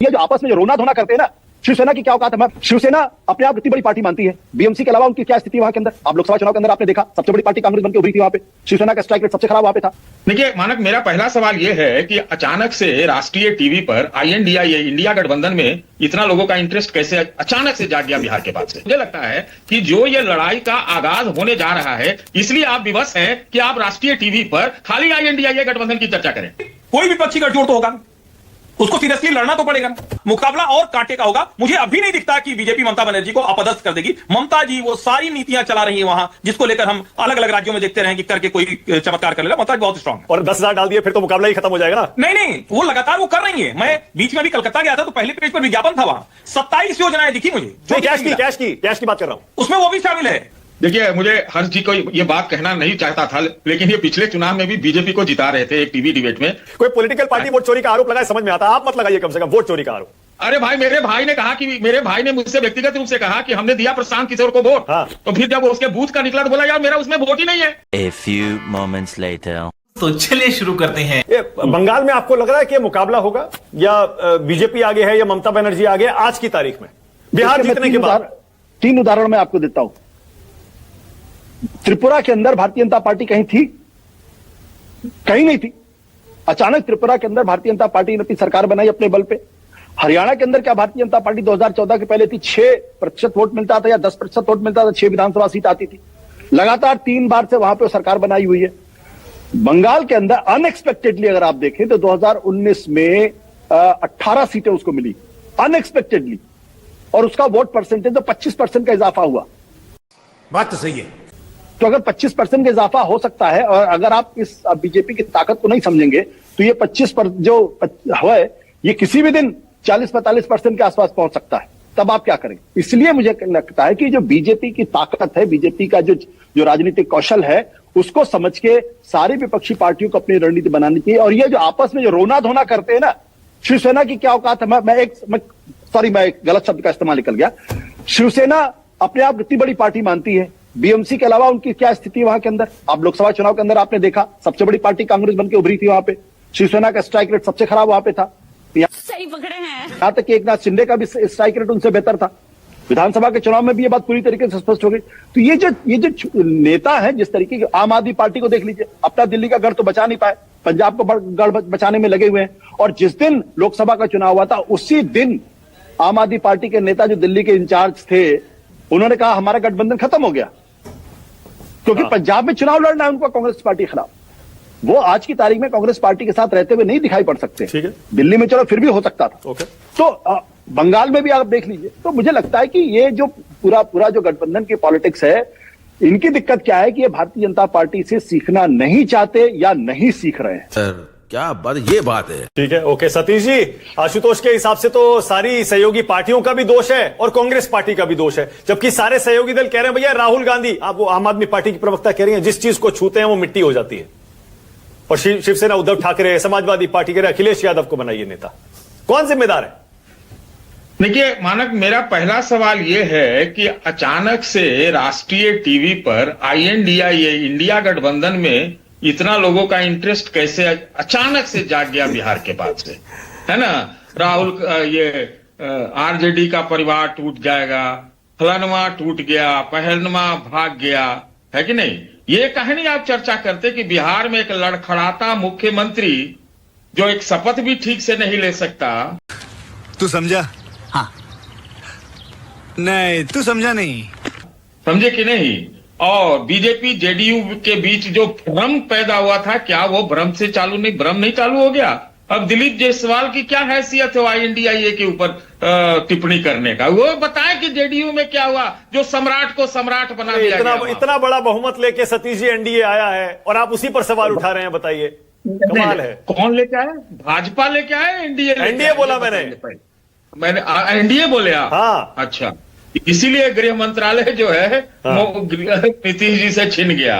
ये जो आपस में जो रोना धोना करते हैं ना, शिवसेना की क्या औकात है? शिवसेना अपने आप इतनी बड़ी पार्टी मानती है, बीएमसी के अलावा उनकी क्या स्थिति वहां के अंदर? आप लोकसभा चुनाव के अंदर आपने देखा, सबसे बड़ी पार्टी कांग्रेस बनकर उभरी थी वहां पे, शिवसेना का स्ट्राइक रेट सबसे खराब वहां पे था। देखिए मानक, मेरा पहला सवाल यह है कि अचानक से राष्ट्रीय टीवी पर INDIA इंडिया गठबंधन में इतना लोगों का इंटरेस्ट कैसे अचानक से जाग गया बिहार के बाद से? मुझे लगता है कि जो ये लड़ाई का आगाज होने जा रहा है, इसलिए आप विवश हैं कि आप राष्ट्रीय टीवी पर खाली INDIA गठबंधन की चर्चा करें। कोई विपक्षी गठजोड़ तो होगा, उसको सीरियसली लड़ना तो पड़ेगा। मुकाबला और कांटे का होगा। मुझे अभी नहीं दिखता कि बीजेपी ममता बनर्जी को अपदस्थ कर देगी। ममता जी वो सारी नीतियां चला रही है वहां, जिसको लेकर हम अलग अलग राज्यों में देखते रहे कि करके कोई चमत्कार कर लेगा। ममता जी बहुत स्ट्रांग है। और 10,000 डाल दिए फिर तो मुकाबला ही खत्म हो जाएगा ना? नहीं, वो लगातार वो कर रही है। मैं बीच में भी कलकत्ता गया था तो पहले पेज पर विज्ञापन था वहां, 27 योजनाएं दिखी मुझे। कैश की बात कर रहा हूं, उसमें वो भी शामिल है। देखिए, मुझे हर्ष जी को ये बात कहना नहीं चाहता था, लेकिन ये पिछले चुनाव में भी बीजेपी को जिता रहे थे एक टीवी डिबेट में। कोई पॉलिटिकल पार्टी वोट चोरी का आरोप लगाए, समझ में आता। आप मत लगाइए कम से कम वोट चोरी का आरोप। अरे भाई, मेरे भाई ने मुझसे व्यक्तिगत रूप से कहा कि हमने दिया प्रशांत किशोर को वोट। हाँ। तो फिर जब उसके बूथ का निकला तो बोला यार मेरा उसमें वोट ही नहीं है। A few moments later. तो चलिए शुरू करते हैं। बंगाल में आपको लग रहा है कि मुकाबला होगा या बीजेपी आगे है या ममता बनर्जी आगे है आज की तारीख में? बिहार जीतने के बाद 3 उदाहरण मैं आपको देता हूं। त्रिपुरा के अंदर भारतीय जनता पार्टी कहीं थी? कहीं नहीं थी। अचानक त्रिपुरा के अंदर भारतीय जनता पार्टी ने अपनी सरकार बनाई अपने बल पे। हरियाणा के अंदर क्या भारतीय जनता पार्टी 2014 के पहले थी? 6% वोट मिलता था या 10% वोट मिलता था, 6 विधानसभा सीट आती थी। लगातार 3 बार से वहां पे सरकार बनाई हुई है। बंगाल के अंदर अनएक्सपेक्टेडली अगर आप देखें तो 2019 में 18 सीटें उसको मिली अनएक्सपेक्टेडली, और उसका वोट परसेंटेज तो 25% का इजाफा हुआ। बात तो सही है। तो अगर 25% का इजाफा हो सकता है, और अगर आप इस बीजेपी की ताकत को नहीं समझेंगे तो ये 25 पर जो है ये किसी भी दिन 40-45% के आसपास पहुंच सकता है। तब आप क्या करेंगे? इसलिए मुझे लगता है कि जो बीजेपी की ताकत है, बीजेपी का जो राजनीतिक कौशल है, उसको समझ के सारी विपक्षी पार्टियों को अपनी रणनीति बनानी चाहिए। और ये जो आपस में जो रोना धोना करते हैं ना, शिवसेना की क्या औकात है? मैं एक गलत शब्द का इस्तेमाल निकल गया। शिवसेना अपने आप इतनी बड़ी पार्टी मानती है, बीएमसी के अलावा उनकी क्या स्थिति वहां के अंदर? आप लोकसभा चुनाव के अंदर आपने देखा, सबसे बड़ी पार्टी कांग्रेस बनकर उभरी थी वहां पे, शिवसेना का स्ट्राइक रेट सबसे खराब वहां पे था। सही पकड़े हैं। यहां तक कि एकनाथ शिंदे का भी स्ट्राइक रेट उनसे बेहतर था। विधानसभा के चुनाव में भी ये बात पूरी तरीके से स्पष्ट हो गई। तो ये जो नेता है, जिस तरीके की आम आदमी पार्टी को देख लीजिए, अपना दिल्ली का गढ़ तो बचा नहीं पाए, पंजाब को गढ़ बचाने में लगे हुए हैं। और जिस दिन लोकसभा का चुनाव हुआ था उसी दिन आम आदमी पार्टी के नेता जो दिल्ली के इंचार्ज थे, उन्होंने कहा हमारा गठबंधन खत्म हो गया, क्योंकि पंजाब में चुनाव लड़ना है उनको कांग्रेस पार्टी के खिलाफ। वो आज की तारीख में कांग्रेस पार्टी के साथ रहते हुए नहीं दिखाई पड़ सकते। ठीक है, दिल्ली में चलो फिर भी हो सकता था। ओके। तो बंगाल में भी आप देख लीजिए। तो मुझे लगता है कि ये जो पूरा जो गठबंधन की पॉलिटिक्स है, इनकी दिक्कत क्या है कि ये भारतीय जनता पार्टी से सीखना नहीं चाहते या नहीं सीख रहे हैं। सर क्या बात, ये बात है। ठीक है, ओके। सतीश जी, आशुतोष के हिसाब से तो सारी सहयोगी पार्टियों का भी दोष है और कांग्रेस पार्टी का भी दोष है, जबकि सारे सहयोगी दल कह रहे हैं भैया राहुल गांधी, आप वो आम आदमी पार्टी की प्रवक्ता कह रही हैं जिस चीज को छूते हैं वो मिट्टी हो जाती है। और शिवसेना उद्धव ठाकरे, समाजवादी पार्टी कह रहे अखिलेश यादव को बनाइए नेता। कौन जिम्मेदार है? देखिए मानक, मेरा पहला सवाल यह है कि अचानक से राष्ट्रीय टीवी पर INDIA इंडिया गठबंधन में इतना लोगों का इंटरेस्ट कैसे अचानक से जाग गया बिहार के बाद से, है ना? राहुल RJD का परिवार टूट जाएगा, फलानमा टूट गया, पहलनमा भाग गया, है कि नहीं? ये कहानी आप चर्चा करते कि बिहार में एक लड़खड़ाता मुख्यमंत्री जो एक शपथ भी ठीक से नहीं ले सकता। तू समझा? हाँ। नहीं, तू समझा नहीं। समझे कि नहीं? और बीजेपी JDU के बीच जो भ्रम पैदा हुआ था, क्या वो भ्रम नहीं चालू हो गया? अब दिलीप जायसवाल की क्या हैसियत है INDIA के ऊपर टिप्पणी करने का? वो बताए कि JDU में क्या हुआ जो सम्राट को सम्राट बना दिया गया। इतना बड़ा बहुमत लेके सतीश जी NDA आया है और आप उसी पर सवाल उठा रहे हैं, बताइए। कमाल है। कौन लेके आए? भाजपा लेके आए? NDA बोला मैंने NDA बोले आप? हाँ। अच्छा, इसीलिए गृह मंत्रालय जो है नीतीश जी से छिन गया।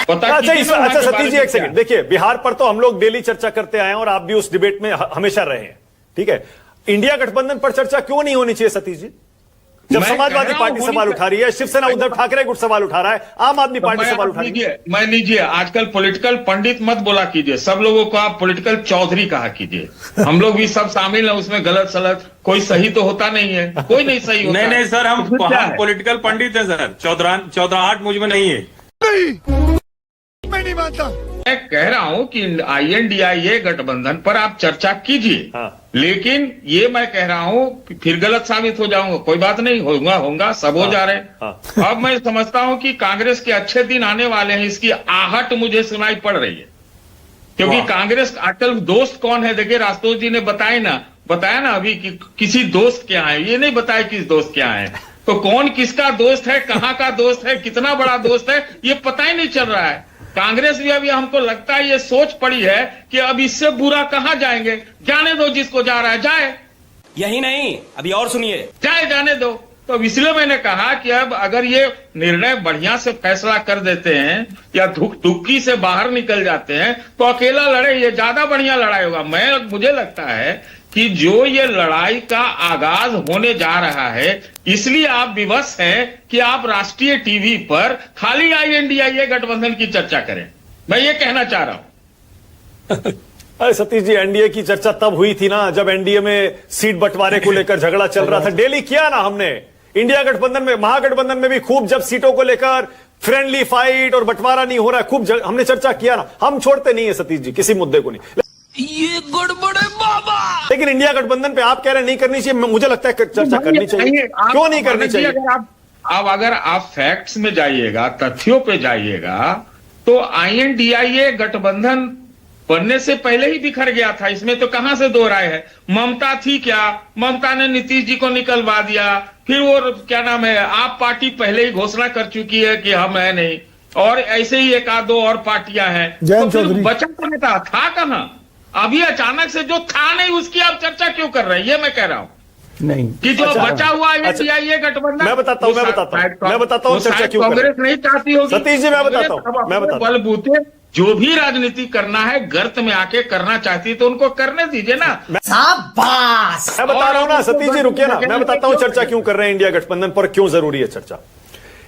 अच्छा सतीश जी, एक सेकंड देखिए, बिहार पर तो हम लोग डेली चर्चा करते आए हैं और आप भी उस डिबेट में हमेशा रहे हैं, ठीक है? इंडिया गठबंधन पर चर्चा क्यों नहीं होनी चाहिए सतीश जी? जब मैं समाजवादी कह रहा पार्टी हूं, सवाल होनी उठा रही है, शिवसेना उद्धव ठाकरे गुट सवाल उठा रहा है, आम आदमी पार्टी सवाल उठा रही है। मैं लीजिए, आजकल पॉलिटिकल पंडित मत बोला कीजिए, सब लोगों को आप पॉलिटिकल चौधरी कहा कीजिए। हम लोग भी सब शामिल हैं उसमें, गलत सलत कोई सही तो होता नहीं है, कोई नहीं सही होता। नहीं सर, हम उसमें क्या है? पॉलिटिकल पंडित हैं सर, चौधराहट मुझ में नहीं है। मैं नहीं मानता। मैं कह रहा हूं कि INDIA गठबंधन पर आप चर्चा कीजिए, हाँ। लेकिन ये मैं कह रहा हूं फिर गलत साबित हो जाऊंगा, कोई बात नहीं, होगा सब हो जा रहे हैं। हाँ। अब मैं समझता हूं कि कांग्रेस के अच्छे दिन आने वाले हैं, इसकी आहट मुझे सुनाई पड़ रही है, क्योंकि वाह। कांग्रेस आजकल दोस्त कौन है, देखिए राष्ट्रों जी ने बताया ना अभी कि किसी दोस्त के यहाँ है, ये नहीं बताया किस दोस्त के यहाँ है, तो कौन किसका दोस्त है, कहाँ का दोस्त है, कितना बड़ा दोस्त है, ये पता ही नहीं चल रहा है। कांग्रेस भी अभी हमको लगता है ये सोच पड़ी है कि अब इससे बुरा कहां जाएंगे, जाने दो, जिसको जा रहा है जाए, यही नहीं, अभी और सुनिए, जाने दो। तो इसलिए मैंने कहा कि अब अगर ये निर्णय बढ़िया से फैसला कर देते हैं या दुक्की से बाहर निकल जाते हैं तो अकेला लड़े, ये ज्यादा बढ़िया लड़ाई होगा। मुझे लगता है कि जो ये लड़ाई का आगाज होने जा रहा है, इसलिए आप विवश हैं कि आप राष्ट्रीय टीवी पर खाली INDIA गठबंधन की चर्चा करें। मैं ये कहना चाह रहा हूं। अरे सतीश जी, एनडीए की चर्चा तब हुई थी ना जब एनडीए में सीट बंटवारे को लेकर झगड़ा चल रहा था। डेली किया ना हमने, इंडिया गठबंधन में, महागठबंधन में भी खूब, जब सीटों को लेकर फ्रेंडली फाइट और बंटवारा नहीं हो रहा है, खूब हमने चर्चा किया ना। हम छोड़ते नहीं है सतीश जी किसी मुद्दे को नहीं। ये गड़बड़ है बाबा। लेकिन इंडिया गठबंधन पे आप कह रहे हैं नहीं करनी चाहिए, मुझे लगता है चर्चा करनी चाहिए। क्यों नहीं करनी चाहिए? अगर आप फैक्ट्स में जाइएगा, तथ्यों पे जाइएगा, तो INDIA गठबंधन बनने से पहले ही बिखर गया था, इसमें तो कहां से दो राय है। ममता थी क्या, ममता ने नीतीश जी को निकलवा दिया, फिर वो क्या नाम है, आप पार्टी पहले ही घोषणा कर चुकी है कि हम है नहीं, और ऐसे ही एक आध दो और पार्टियां हैं, तो फिर बचा नहीं था कहां? अभी अचानक से जो था नहीं उसकी आप चर्चा क्यों कर रहे हैं, ये मैं कह रहा हूं नहीं कि जो बचा हुआ INDIA गठबंधन, मैं बताता हूं चर्चा क्यों कांग्रेस नहीं चाहती होगी। सतीश जी मैं बताता हूं, बलबूते जो भी राजनीति करना है गर्त में आके करना चाहती है तो उनको करने दीजिए ना। शाबाश। मैं बता रहा हूं ना सतीश जी, रुकिए ना, मैं बताता हूं चर्चा क्यों कर रहे हैं इंडिया गठबंधन पर, क्यों जरूरी है चर्चा।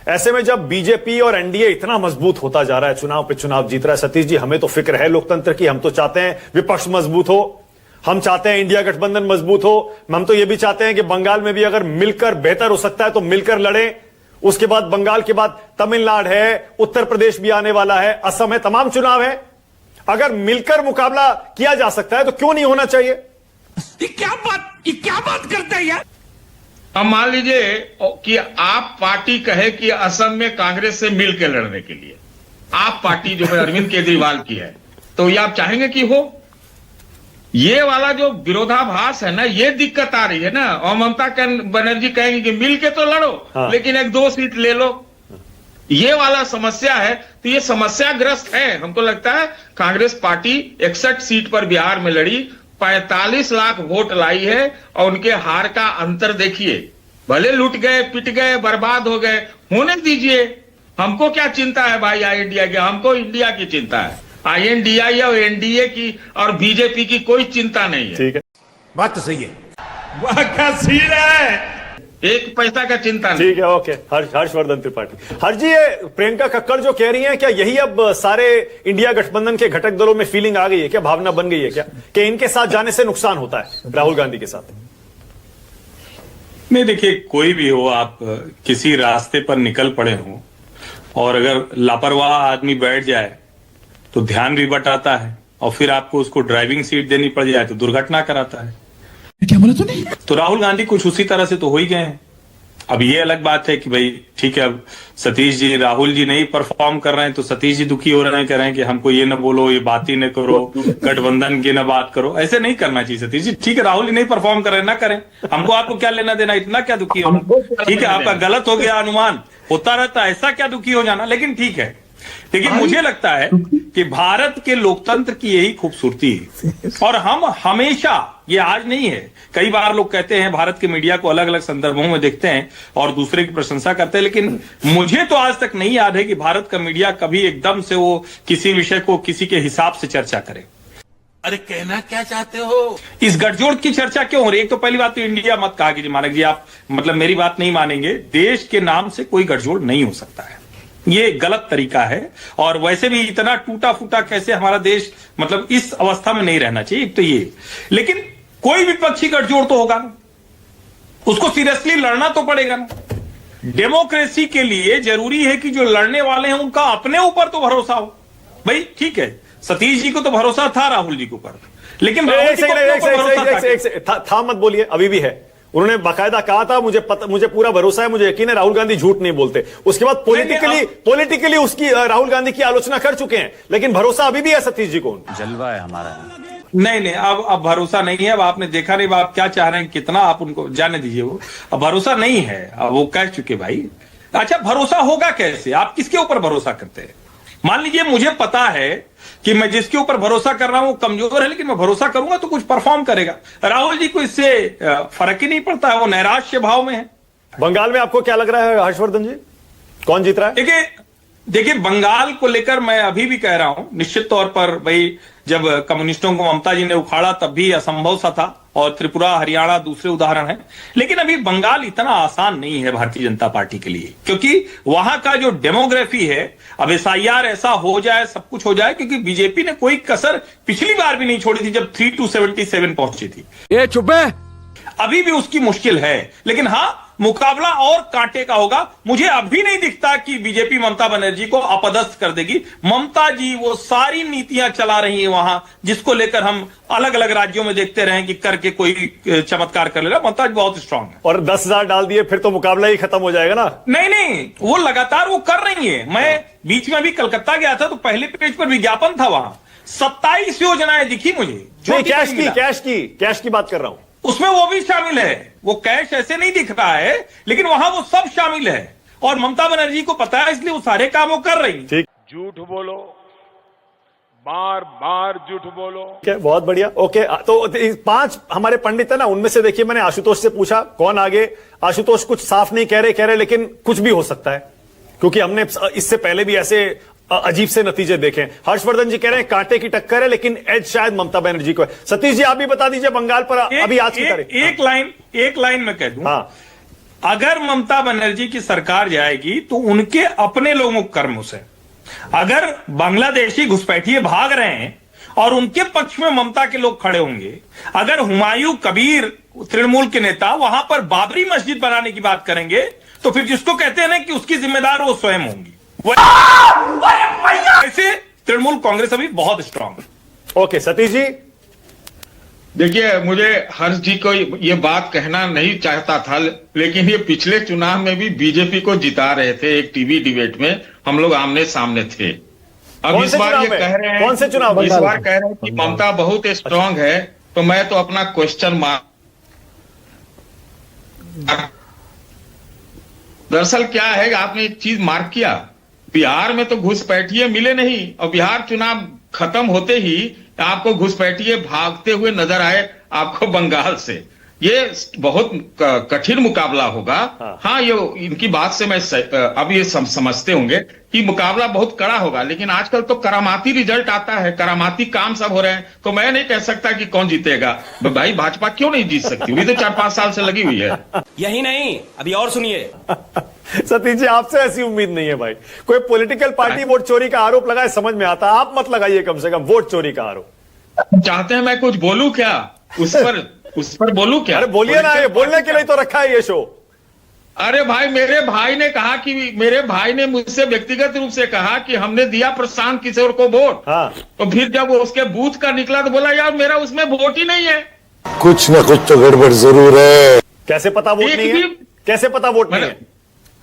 ऐसे में जब बीजेपी और एनडीए इतना मजबूत होता जा रहा है, चुनाव पे चुनाव जीत रहा है, सतीश जी हमें तो फिक्र है लोकतंत्र की। हम तो चाहते हैं विपक्ष मजबूत हो, हम चाहते हैं इंडिया गठबंधन मजबूत हो, हम तो ये भी चाहते हैं कि बंगाल में भी अगर मिलकर बेहतर हो सकता है तो मिलकर लड़े। उसके बाद बंगाल के बाद तमिलनाडु है, उत्तर प्रदेश भी आने वाला है, असम है, तमाम चुनाव है। अगर मिलकर मुकाबला किया जा सकता है तो क्यों नहीं होना चाहिए? ये क्या बात करते हैं यार। अब मान लीजिए कि आप पार्टी कहे कि असम में कांग्रेस से मिलकर लड़ने के लिए, आप पार्टी जो है अरविंद केजरीवाल की है, तो ये आप चाहेंगे कि हो? ये वाला जो विरोधाभास है ना, ये दिक्कत आ रही है ना। और ममता बनर्जी कहेंगे कि मिल के तो लड़ो, हाँ। लेकिन 1-2 सीट ले लो, ये वाला समस्या है। तो ये समस्याग्रस्त है। हमको लगता है कांग्रेस पार्टी 61 सीट पर बिहार में लड़ी, 45 लाख वोट लाई है, और उनके हार का अंतर देखिए। भले लूट गए, पिट गए, बर्बाद हो गए, होने दीजिए, हमको क्या चिंता है भाई INDIA की, हमको इंडिया की चिंता है। INDIA और NDA की और बीजेपी की कोई चिंता नहीं है। ठीक है, बात तो सही है। वाह क्या सीन है। एक पैसा का चिंता नहीं। ठीक है, ओके। हर्षवर्धन त्रिपाठी। हर्ष जी, ये प्रियंका कक्कड़ जो कह रही हैं, क्या यही अब सारे इंडिया गठबंधन के घटक दलों में फीलिंग आ गई है क्या, भावना बन गई है क्या कि इनके साथ जाने से नुकसान होता है राहुल गांधी के साथ? नहीं देखिए, कोई भी हो, आप किसी रास्ते पर निकल पड़े हो और अगर लापरवाह आदमी बैठ जाए तो ध्यान भी बटाता है, और फिर आपको उसको ड्राइविंग सीट देनी पड़ जाए तो दुर्घटना कराता है। क्या बोला तूने? तो राहुल गांधी कुछ उसी तरह से तो हो ही गए हैं। अब ये अलग बात है कि भाई ठीक है, अब सतीश जी, राहुल जी नहीं परफॉर्म कर रहे हैं तो सतीश जी दुखी हो रहे हैं, कह रहे हैं कि हमको ये ना बोलो, ये बात ही न करो, गठबंधन की ना बात करो। ऐसे नहीं करना चाहिए सतीश जी। ठीक है, राहुल जी नहीं परफॉर्म कर रहे हैं, ना करें, हमको आपको क्या लेना देना, इतना क्या दुखी होना। ठीक है, आपका गलत हो गया, अनुमान होता रहता है, ऐसा क्या दुखी हो जाना, लेकिन ठीक है। लेकिन मुझे लगता है कि भारत के लोकतंत्र की यही खूबसूरती है, और हम हमेशा, ये आज नहीं है, कई बार लोग कहते हैं भारत के मीडिया को अलग अलग संदर्भों में देखते हैं और दूसरे की प्रशंसा करते हैं, लेकिन मुझे तो आज तक नहीं याद है कि भारत का मीडिया कभी एकदम से वो किसी विषय को किसी के हिसाब से चर्चा करे। अरे कहना क्या चाहते हो? इस गठजोड़ की चर्चा क्यों हो रही है? एक तो पहली बात तो इंडिया मत कहा कीजिए मानक जी, आप मतलब मेरी बात नहीं मानेंगे। देश के नाम से कोई गठजोड़ नहीं हो सकता है, ये गलत तरीका है। और वैसे भी इतना टूटा फूटा कैसे हमारा देश मतलब इस अवस्था में नहीं रहना चाहिए, एक तो ये। लेकिन कोई विपक्षी गठजोड़ तो होगा ना, उसको सीरियसली लड़ना तो पड़ेगा ना। डेमोक्रेसी के लिए जरूरी है कि जो लड़ने वाले हैं उनका अपने ऊपर तो भरोसा हो। भाई ठीक है, सतीश जी को तो भरोसा था राहुल जी के ऊपर, लेकिन राहुल जी को अपने ऊपर भरोसा था मत बोलिए, अभी भी है। उन्होंने बाकायदा कहा था मुझे पूरा भरोसा है, मुझे यकीन है राहुल गांधी झूठ नहीं बोलते। उसके बाद पॉलिटिकली उसकी राहुल गांधी की आलोचना कर चुके हैं, लेकिन भरोसा अभी भी है सतीश जी को। जलवा है हमारा। नहीं, अब भरोसा नहीं है। अब आपने देखा नहीं, आप क्या चाह रहे हैं, कितना आप उनको जाने दीजिए। वो अब भरोसा नहीं है, अब वो कह चुके भाई। अच्छा, भरोसा होगा कैसे? आप किसके ऊपर भरोसा करते हैं? मान लीजिए मुझे पता है कि मैं जिसके ऊपर भरोसा कर रहा हूं वो कमजोर है, लेकिन मैं भरोसा करूंगा तो कुछ परफॉर्म करेगा। राहुल जी को इससे फर्क ही नहीं पड़ता है, वो नैराश्य भाव में है। बंगाल में आपको क्या लग रहा है हर्षवर्धन जी, कौन जीत रहा है? देखिए बंगाल को लेकर मैं अभी भी कह रहा हूं, निश्चित तौर पर भाई जब कम्युनिस्टों को ममता जी ने उखाड़ा तब भी असंभव सा था, और त्रिपुरा हरियाणा दूसरे उदाहरण हैं। लेकिन अभी बंगाल इतना आसान नहीं है भारतीय जनता पार्टी के लिए, क्योंकि वहां का जो डेमोग्राफी है, अब SIR ऐसा हो जाए, सब कुछ हो जाए, क्योंकि बीजेपी ने कोई कसर पिछली बार भी नहीं छोड़ी थी जब 3-277 पहुंची थी। ये चुप है। अभी भी उसकी मुश्किल है, लेकिन हां मुकाबला और कांटे का होगा। मुझे अभी नहीं दिखता कि बीजेपी ममता बनर्जी को अपदस्थ कर देगी। ममता जी वो सारी नीतियां चला रही हैं वहां, जिसको लेकर हम अलग अलग राज्यों में देखते रहे कि करके कोई चमत्कार कर ले रहा। ममता जी बहुत स्ट्रांग है, और 10,000 डाल दिए फिर तो मुकाबला ही खत्म हो जाएगा ना। नहीं, वो लगातार वो कर रही है। मैं बीच में भी कलकत्ता गया था तो पहले पेज पर विज्ञापन था, वहां 27 योजनाएं दिखी मुझे। जो कैश की बात कर रहा हूं, उसमें वो भी शामिल है। वो कैश ऐसे नहीं दिख रहा है, लेकिन वहां वो सब शामिल है, और ममता बनर्जी को पता है, इसलिए वो सारे काम वो कर रही है। झूठ बोलो, बार बार झूठ बोलो। बहुत बढ़िया। ओके, तो 5 हमारे पंडित है ना, उनमें से देखिए मैंने आशुतोष से पूछा कौन आगे। आशुतोष कुछ साफ नहीं कह रहे, लेकिन कुछ भी हो सकता है, क्योंकि हमने इससे पहले भी ऐसे अजीब से नतीजे देखे। हर्षवर्धन जी कह रहे हैं कांटे की टक्कर है, लेकिन एज शायद ममता बनर्जी को है। सतीश जी आप भी बता दीजिए बंगाल पर अभी आज की तारीख। एक लाइन में कह दूं, हाँ, अगर ममता बनर्जी की सरकार जाएगी तो उनके अपने लोगों के कर्मों से, अगर बांग्लादेशी घुसपैठिए भाग रहे हैं और उनके पक्ष में ममता के लोग खड़े होंगे, अगर हुमायूं कबीर तृणमूल के नेता वहां पर बाबरी मस्जिद बनाने की बात करेंगे, तो फिर जिसको कहते हैं ना कि उसकी जिम्मेदार वो स्वयं होंगी। ऐसे तृणमूल कांग्रेस अभी बहुत स्ट्रांग है। ओके सतीश जी, देखिए मुझे हर्ष जी को ये बात कहना नहीं चाहता था, लेकिन ये पिछले चुनाव में भी बीजेपी को जिता रहे थे। एक टीवी डिबेट में हम लोग आमने सामने थे। अब इस बार ये कह रहे हैं, कौन से चुनाव? इस बार कह रहे हैं कि ममता बहुत स्ट्रांग है, तो मैं तो अपना क्वेश्चन मार्क। दरअसल क्या है, आपने एक चीज मार्क किया, बिहार में तो घुसपैठिए मिले नहीं, और बिहार चुनाव खत्म होते ही आपको घुसपैठिए भागते हुए नजर आए आपको बंगाल से। ये बहुत कठिन मुकाबला होगा। हाँ, ये इनकी बात से मैं अब ये समझते होंगे कि मुकाबला बहुत कड़ा होगा, लेकिन आजकल तो करामाती रिजल्ट आता है, करामाती काम सब हो रहे हैं, तो मैं नहीं कह सकता कि कौन जीतेगा। भाई भाजपा क्यों नहीं जीत सकती? अभी तो 4-5 साल से लगी हुई है। यही नहीं, अभी और सुनिए। सतीश जी आपसे ऐसी उम्मीद नहीं है भाई। कोई पॉलिटिकल पार्टी वोट चोरी का आरोप लगाए समझ में आता, आप मत लगाइए कम से कम वोट चोरी का आरोप। चाहते हैं मैं कुछ बोलूं क्या उस पर बोलूं क्या? अरे बोलिए ना, ये बोलने के लिए तो रखा है ये शो। अरे भाई, मेरे भाई ने कहा कि मेरे भाई ने मुझसे व्यक्तिगत रूप से कहा कि हमने दिया प्रशांत किशोर को वोट। हाँ। तो फिर जब वो उसके बूथ का निकला तो बोला यार मेरा उसमें वोट ही नहीं है। कुछ ना कुछ तो गड़बड़ जरूर है। कैसे पता वोट नहीं है? कैसे पता वोट नहीं है?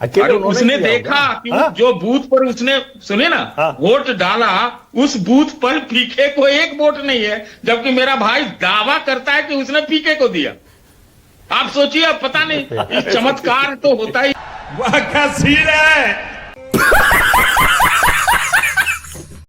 अरे उसने देखा कि जो बूथ पर उसने सुने ना वोट डाला, उस बूथ पर पीके को एक वोट नहीं है, जबकि मेरा भाई दावा करता है कि उसने पीके को दिया। आप सोचिए, अब पता नहीं, इस चमत्कार तो होता ही। वाह क्या सीन है।